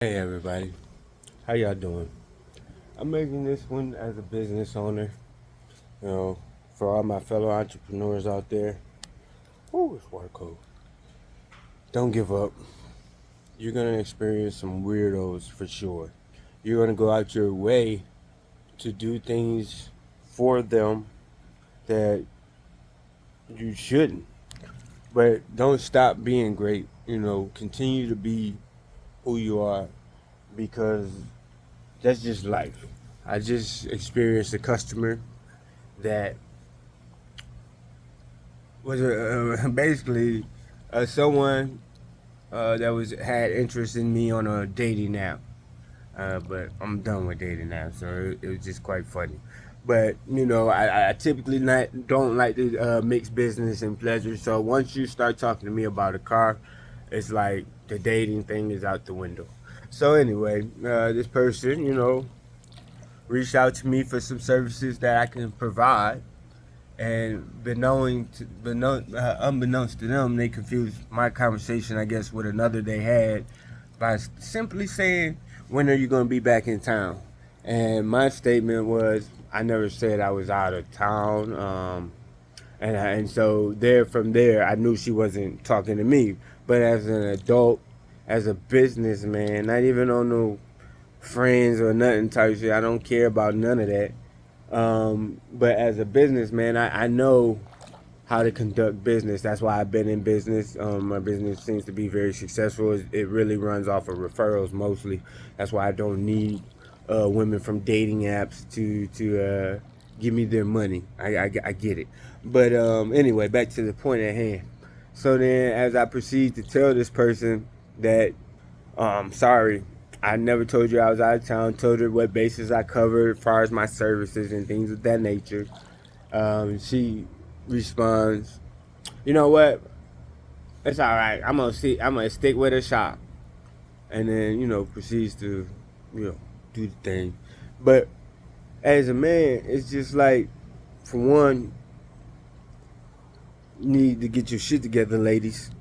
Hey everybody, how y'all doing? I'm making this one as a business owner, you know, for all my fellow entrepreneurs out there. Ooh, it's water cold. Don't give up. You're gonna experience some weirdos for sure. You're gonna go out your way to do things for them that you shouldn't. But don't stop being great. Continue to be who you are because that's just life. I just experienced a customer that was basically someone that was had interest in me on a dating app. But I'm done with dating apps, so it was just quite funny. But I typically don't like to mix business and pleasure. So once you start talking to me about a car, it's like the dating thing is out the window. So anyway, this person, reached out to me for some services that I can provide, and unbeknownst to them, they confused my conversation, I guess, with another they had by simply saying, "When are you going to be back in town?" And my statement was, "I never said I was out of town." And so from there, I knew she wasn't talking to me. But as an adult, as a businessman, not even on no friends or nothing type shit, I don't care about none of that. But as a businessman, I know how to conduct business. That's why I've been in business. My business seems to be very successful. It really runs off of referrals mostly. That's why I don't need women from dating apps to give me their money. I get it. But anyway, back to the point at hand. So then, as I proceed to tell this person that, sorry, I never told you I was out of town. Told her what bases I covered as far as my services and things of that nature. She responds, "You know what? It's all right. I'm gonna see. I'm gonna stick with a shop." And then proceeds to do the thing. But as a man, it's just like, for one, you need to get your shit together, ladies.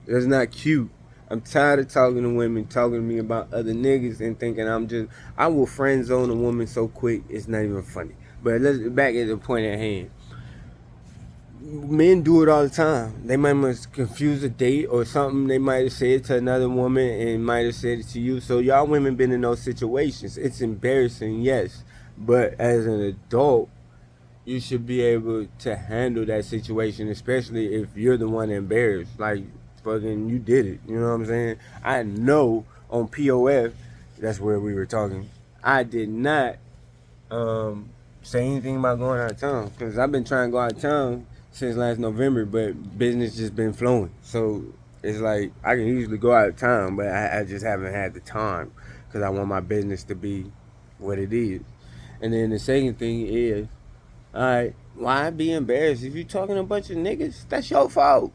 That's not cute. I'm tired of talking to women, talking to me about other niggas and thinking I will friend zone a woman so quick, it's not even funny. But let's back at the point at hand. Men do it all the time. They might must confuse a date or something. They might have said it to another woman and might have said it to you. So y'all women been in those situations. It's embarrassing, yes. But as an adult, you should be able to handle that situation, especially if you're the one embarrassed. Like, fucking, you did it. You know what I'm saying? I know on POF, that's where we were talking. I did not say anything about going out of town because I've been trying to go out of town since last November, but business just been flowing. So it's like I can usually go out of town, but I just haven't had the time because I want my business to be what it is. And then the second thing is, all right, why be embarrassed? If you talking to a bunch of niggas, that's your fault.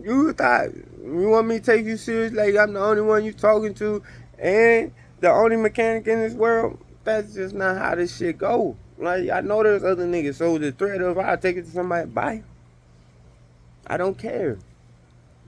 You thought you want me to take you serious like I'm the only one you talking to and the only mechanic in this world? That's just not how this shit go. Like, I know there's other niggas, so the threat of I'll take it to somebody, bye. I don't care.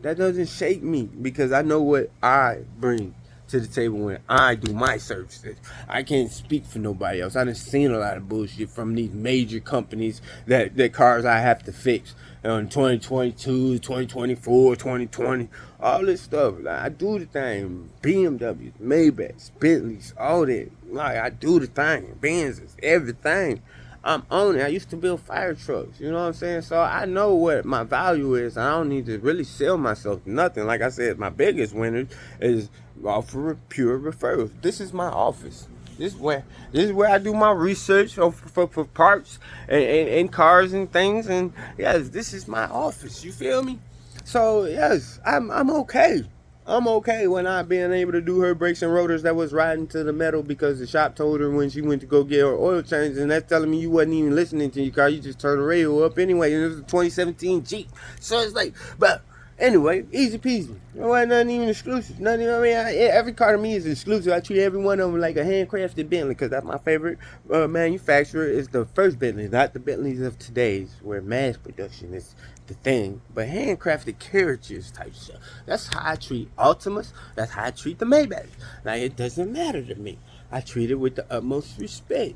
That doesn't shake me because I know what I bring to the table when I do my services. I can't speak for nobody else. I done seen a lot of bullshit from these major companies that cars I have to fix in 2022, 2024, 2020, all this stuff. Like, I do the thing. BMWs, Maybachs, Bentleys, all that. Like, I do the thing. Benzes, everything. I'm on it. I used to build fire trucks. You know what I'm saying? So I know what my value is. I don't need to really sell myself nothing. Like I said, my biggest winner is offer pure referrals. This is my office. This is where I do my research for parts and cars and things. And yes, this is my office. You feel me? So yes, I'm okay. I'm okay with not being able to do her brakes and rotors that was riding to the metal because the shop told her when she went to go get her oil change, and that's telling me you wasn't even listening to your car. You just turned the radio up anyway, and it was a 2017 Jeep. So it's like, but Anyway, easy peasy. There wasn't nothing even exclusive. Nothing. I mean, every car to me is exclusive. I treat every one of them like a handcrafted Bentley because that's my favorite manufacturer. Is the first Bentley, not the Bentleys of today's, where mass production is the thing. But handcrafted characters type stuff. That's how I treat Altimas. That's how I treat the Maybach. Now it doesn't matter to me. I treat it with the utmost respect.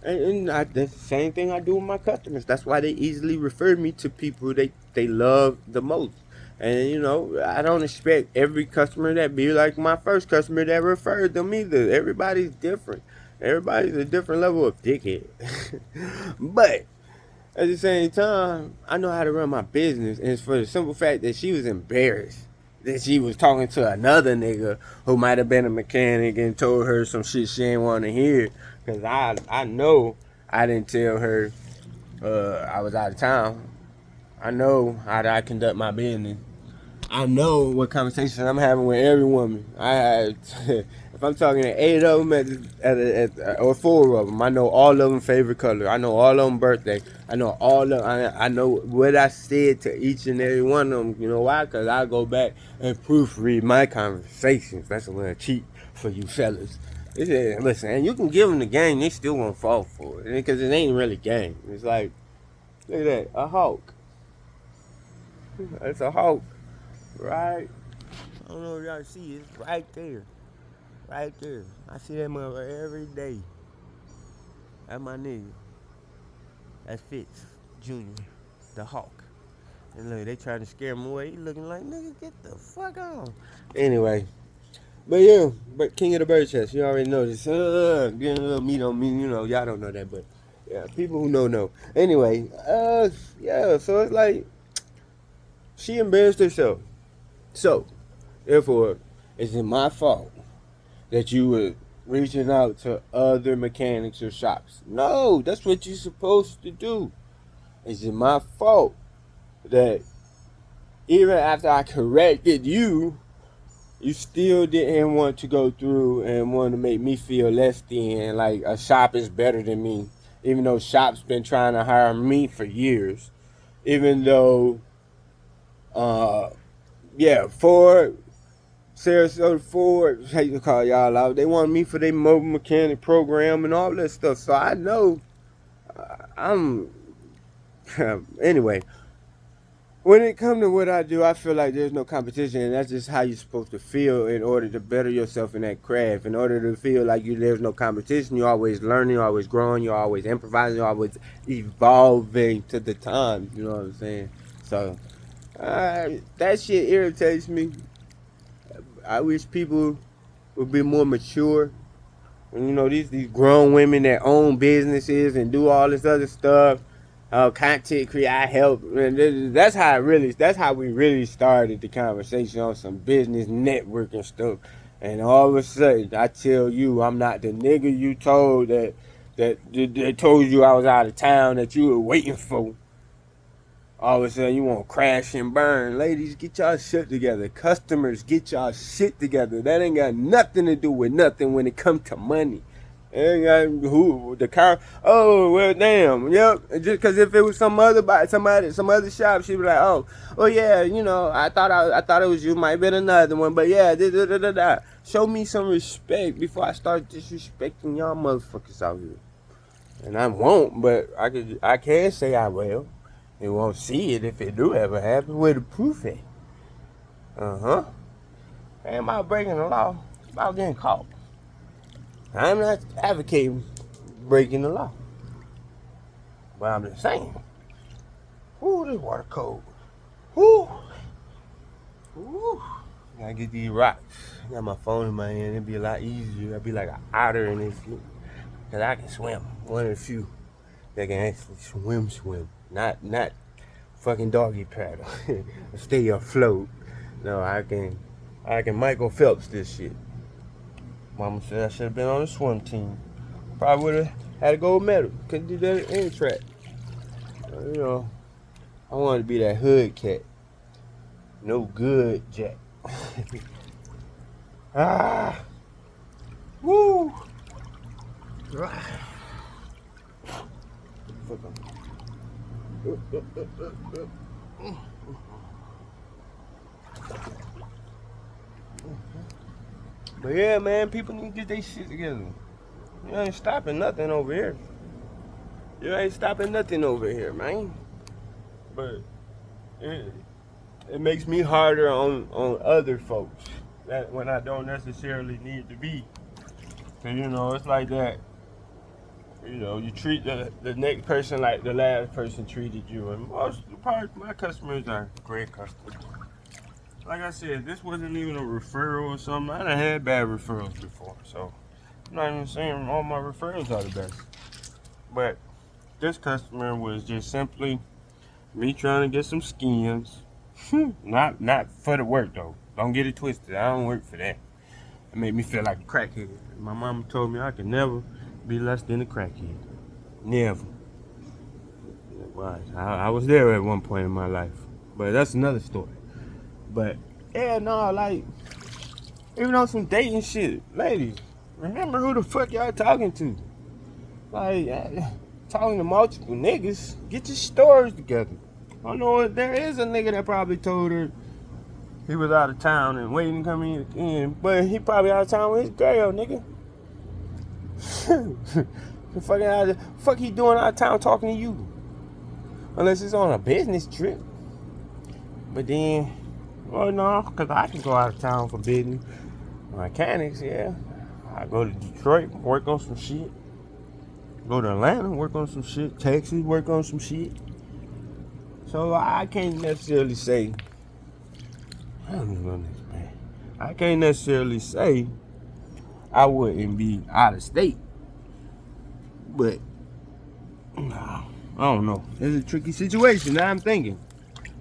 And that's the same thing I do with my customers. That's why they easily refer me to people they love the most. And you know, I don't expect every customer that be like my first customer that referred them either. Everybody's different. Everybody's a different level of dickhead. But at the same time, I know how to run my business, and it's for the simple fact that she was embarrassed that she was talking to another nigga who might have been a mechanic and told her some shit she didn't want to hear. Cause I know I didn't tell her I was out of town. I know how I conduct my business. I know what conversations I'm having with every woman. If I'm talking to 8 of them or 4 of them, I know all of them favorite color. I know all of them birthday. I know I know what I said to each and every one of them. You know why? Because I go back and proofread my conversations. That's a little cheat for you fellas. Listen, and you can give them the game, they still won't fall for it. Because it ain't really game. It's like, look at that, a hawk. That's a hawk. Right? I don't know if y'all see it. It's right there. Right there. I see that motherfucker every day. That's my nigga. That's Fitz Jr., the Hawk. And look, they trying to scare him away. He looking like, nigga, get the fuck on. Anyway. But yeah, but King of the Bird Chest, you already know this. Getting a little meat on me, you know, y'all don't know that, but yeah, people who know. Anyway, yeah, so it's like, she embarrassed herself. So, therefore, is it my fault that you were reaching out to other mechanics or shops? No, that's what you're supposed to do. Is it my fault that even after I corrected you, you still didn't want to go through and want to make me feel less than, like a shop is better than me, even though shops been trying to hire me for years, even though Ford, Sarasota Ford, hate to call y'all out, they want me for their mobile mechanic program and all that stuff. So I know I'm anyway. When it comes to what I do, I feel like there's no competition, and that's just how you're supposed to feel in order to better yourself in that craft. In order to feel like there's no competition, you're always learning, you're always growing, you're always improvising, you're always evolving to the times. You know what I'm saying? So that shit irritates me. I wish people would be more mature. And, you know, these grown women that own businesses and do all this other stuff. Content create, I help. And that's how we really started the conversation on some business networking stuff. And all of a sudden, I tell you, I'm not the nigga you told that told you I was out of town that you were waiting for. All of a sudden, you want to crash and burn. Ladies, get y'all shit together. Customers, get y'all shit together. That ain't got nothing to do with nothing when it comes to money. The car. Oh well, damn. Yep. Just because if it was some other shop, she'd be like, oh yeah, you know, I thought it was you. Might have been another one, but yeah, show me some respect before I start disrespecting y'all motherfuckers out here. And I won't, but I can say I will. You won't see it if it do ever happen. Where the proof at? Ain't about breaking the law. It's about getting caught. I'm not advocating breaking the law. But I'm just saying. Ooh, this water cold. Ooh. Gotta get these rocks. I got my phone in my hand. It'd be a lot easier. I'd be like an otter in this shit. Cause I can swim. One of the few that can actually swim. Not fucking doggy paddle. Stay afloat. No, I can Michael Phelps this shit. Mama said I should have been on the swim team. Probably would have had a gold medal. Couldn't do that in track. You know, I wanted to be that hood cat. No good, Jack. Woo. But yeah, man, people need to get their shit together. You ain't stopping nothing over here. You ain't stopping nothing over here, man. But it makes me harder on other folks that when I don't necessarily need to be. So, you know, it's like that. You know, you treat the next person like the last person treated you. And most of the part, my customers are great customers. Like I said, this wasn't even a referral or something. I done had bad referrals before. So, I'm not even saying all my referrals are the best. But this customer was just simply me trying to get some skins. not for the work, though. Don't get it twisted. I don't work for that. It made me feel like a crackhead. My mama told me I could never be less than a crackhead. Never. I was there at one point in my life. But that's another story. But, yeah, no, like, even on some dating shit, ladies, remember who the fuck y'all talking to. Like, talking to multiple niggas, get your stories together. I know there is a nigga that probably told her he was out of town and waiting to come in, but he probably out of town with his girl, nigga. Fuck he doing out of town talking to you? Unless it's on a business trip. But then, well, no, because I can go out of town for business. Mechanics, yeah. I go to Detroit, work on some shit. Go to Atlanta, work on some shit. Texas, work on some shit. So I can't necessarily say, I can't necessarily say I wouldn't be out of state. But, I don't know. It's a tricky situation, now I'm thinking.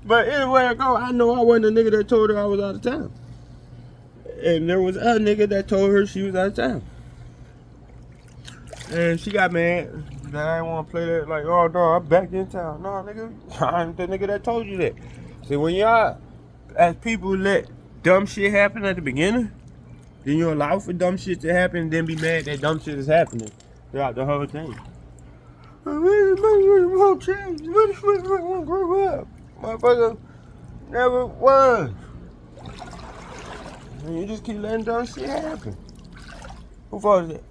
But anywhere I go, I know I wasn't a nigga that told her I was out of town. And there was a nigga that told her she was out of town. And she got mad that I didn't want to play that, like, oh, no, I'm back in town. No, nigga, I'm the nigga that told you that. See, when y'all, as people, let dumb shit happen at the beginning, then you allow for dumb shit to happen and then be mad that dumb shit is happening throughout the whole thing. Motherfucker won't change. Motherfucker won't grow up. Motherfucker never was. And you just keep letting dumb shit happen. Who fault is that?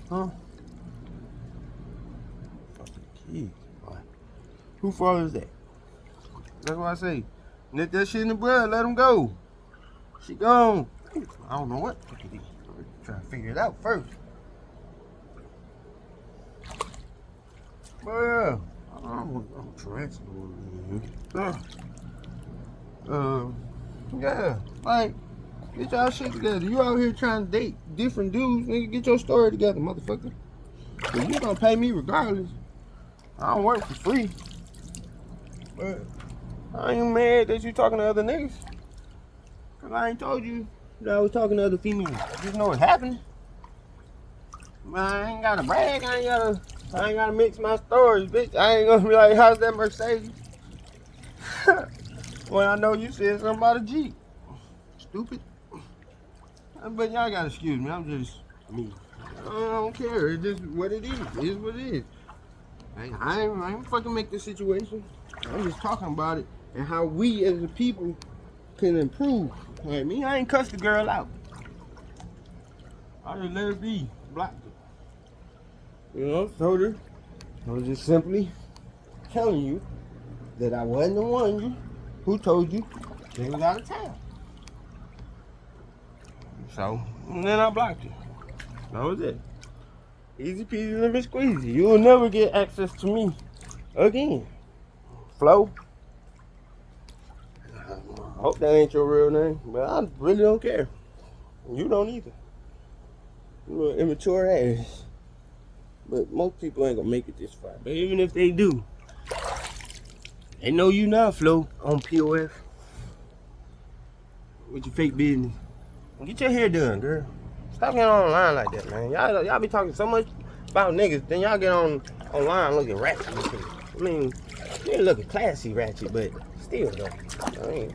Huh? Fucking kids, boy. Who fault is that? That's why I say, nip that shit in the blood, let them go. She gone. I don't know what. I'm trying to figure it out first. But yeah, I'm transferring. Yeah, like, get y'all shit together. You out here trying to date different dudes, nigga. Get your story together, motherfucker. Cause you gonna pay me regardless. I don't work for free. But I ain't mad that you talking to other niggas. Cause I ain't told you that I was talking to other females. I just know what's happening. I ain't gotta brag. I ain't gotta mix my stories, bitch. I ain't gonna be like, how's that Mercedes? When I know you said something about a Jeep. Stupid. But y'all gotta excuse me. I'm just me. I don't care. It's just what it is. It is what it is. I ain't fucking make this situation. I'm just talking about it and how we as a people can improve. Like me, I ain't cussed the girl out. I just let her be. Blocked her. You know, told her. I was just simply telling you that I wasn't the one who told you they was out of town. So, and then I blocked her. That was it. Easy peasy lemon squeezy. You will never get access to me again. Flo. I hope that ain't your real name, but I really don't care. You don't either. You an immature ass. But most people ain't gonna make it this far. But even if they do, they know you now, Flo, on POF. With your fake business. Get your hair done, girl. Stop getting online like that, man. Y'all be talking so much about niggas, then y'all get online looking ratchet. I mean, you ain't looking classy ratchet, but still though. I mean,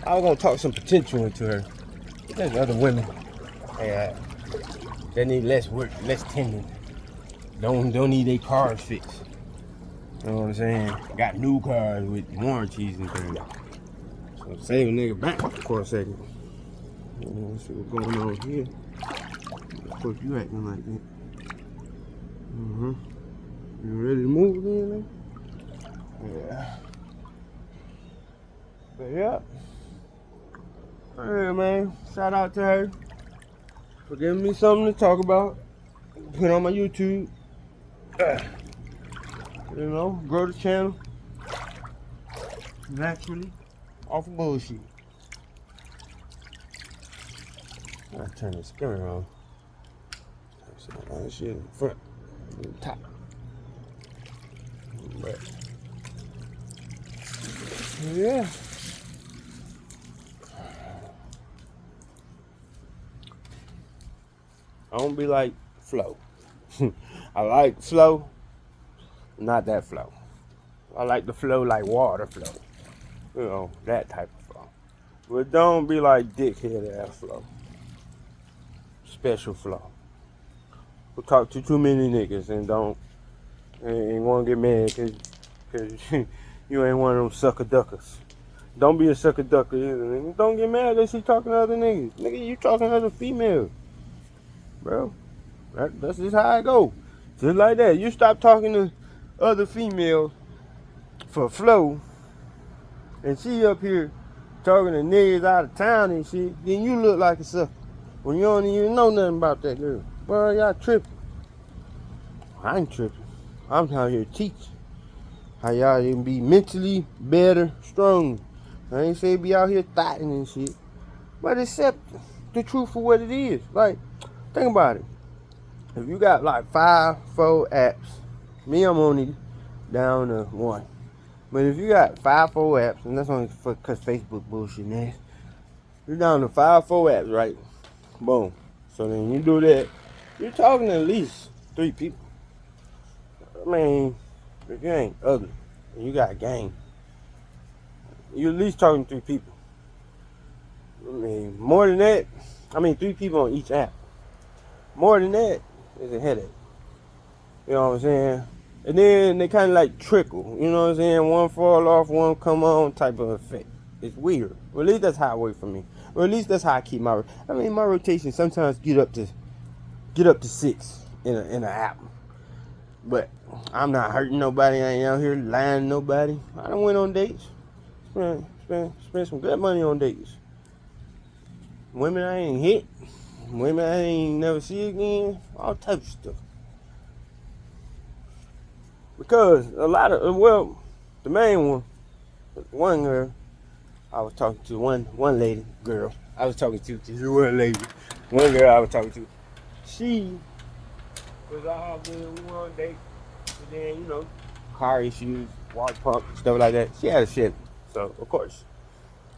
I was gonna talk some potential into her. There's other women that need less work, less tending. Don't need their cars fixed. You know what I'm saying? Got new cars with warranties and things. So save a nigga back for a second. Let's see what's going on here. Of course, you acting like that. You ready to move then? Yeah. But yeah. Hey man, shout out to her for giving me something to talk about. Put on my YouTube. You know, grow the channel naturally off of bullshit. I turn the screen on. All this shit in front, in the top. But yeah. I don't be like Flo. I like flow, not that flow. I like the flow like water flow. You know, that type of flow. But don't be like dickhead ass flow. Special flow. We talk to too many niggas and want to get mad cause you ain't one of them sucker duckers. Don't be a sucker ducker either. Don't get mad that she talking to other niggas. Nigga, you talking to other females. Bro, that's just how I go. Just like that. You stop talking to other females for flow, and she up here talking to niggas out of town and shit, then you look like a sucker. When you don't even know nothing about that girl. Boy, y'all tripping. I ain't tripping. I'm out here teaching how y'all can be mentally better, strong. I ain't say be out here thotting and shit. But accept the truth for what it is. Like, think about it. If you got like 5, 4 apps, me, I'm only down to 1. But if you got 5, 4 apps, and that's only because Facebook bullshit, man. You're down to 5, 4 apps, right? Boom. So then you do that, you're talking to at least 3 people. I mean, if you ain't ugly and you got game, you at least talking to 3 people. I mean, more than that, 3 people on each app. More than that is a headache. You know what I'm saying? And then they kind of like trickle. You know what I'm saying? One fall off, one come on type of effect. It's weird. Well, at least that's how it works for me. Or at least that's how I keep my. My rotation sometimes get up to 6 in an app. But I'm not hurting nobody. I ain't out here lying to nobody. I done went on dates. Spent some good money on dates. Women I ain't hit. Women I ain't never see again. All types of stuff. Because a lot of, the main one girl I was talking to, one lady, girl, I was talking to, one lady, one girl I was talking to, she was all good, we went on a date, but then, car issues, water pump, stuff like that. She had a Chevy, so of course,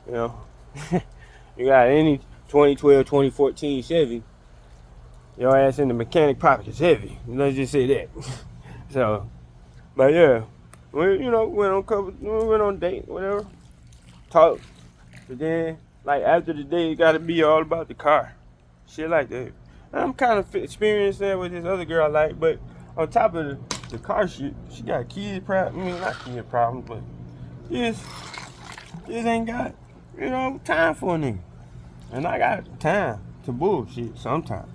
you got any 2012, 2014 Chevy, your ass in the mechanic pocket is heavy. Let's just say that. So, but yeah, we went on date, whatever, talk. But then, like after the day, it gotta be all about the car, shit like that. And I'm kind of experienced that with this other girl I like, but on top of the car shit, she got kid problems. Not kid problems, but just ain't got time for a nigga. And I got time to bullshit sometimes,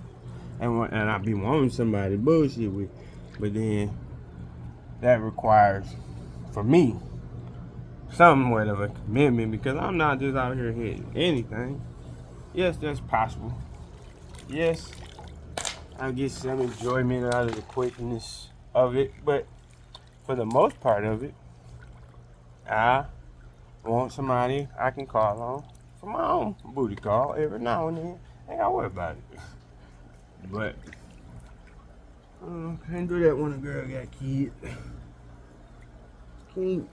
and I be wanting somebody to bullshit with, but then that requires, for me, somewhat of a commitment, because I'm not just out here hitting anything. Yes, that's possible. Yes, I get some enjoyment out of the quickness of it, but for the most part of it, I want somebody I can call on for my own booty call every now and then. Ain't gotta worry about it. But can't do that when a girl got kids. Can't,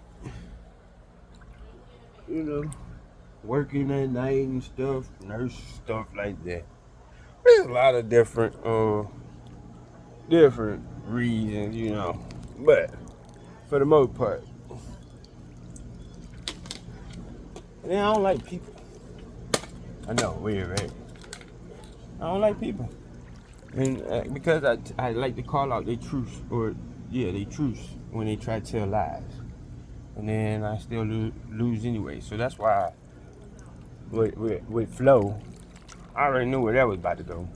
working at night and stuff, nurse stuff like that. There's a lot of different reasons, but for the most part, and I don't like people. I know, weird, right? I don't like people, and because I like to call out their truths, they truths when they try to tell lies, and then I still lose anyway. So that's why with flow, I already knew where that was about to go.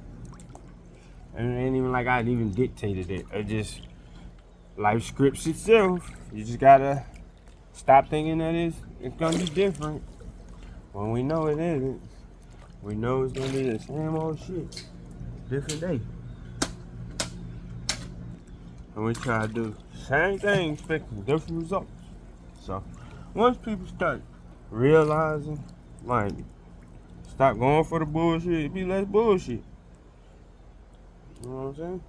And it ain't even like I'd even dictated it. It just, life scripts itself. You just gotta stop thinking that it's gonna be different. When we know it isn't. We know it's gonna be the same old shit. Different day. And we try to do the same thing, expecting different results. So, once people start realizing, like, stop going for the bullshit, it be less bullshit. You know what I'm saying?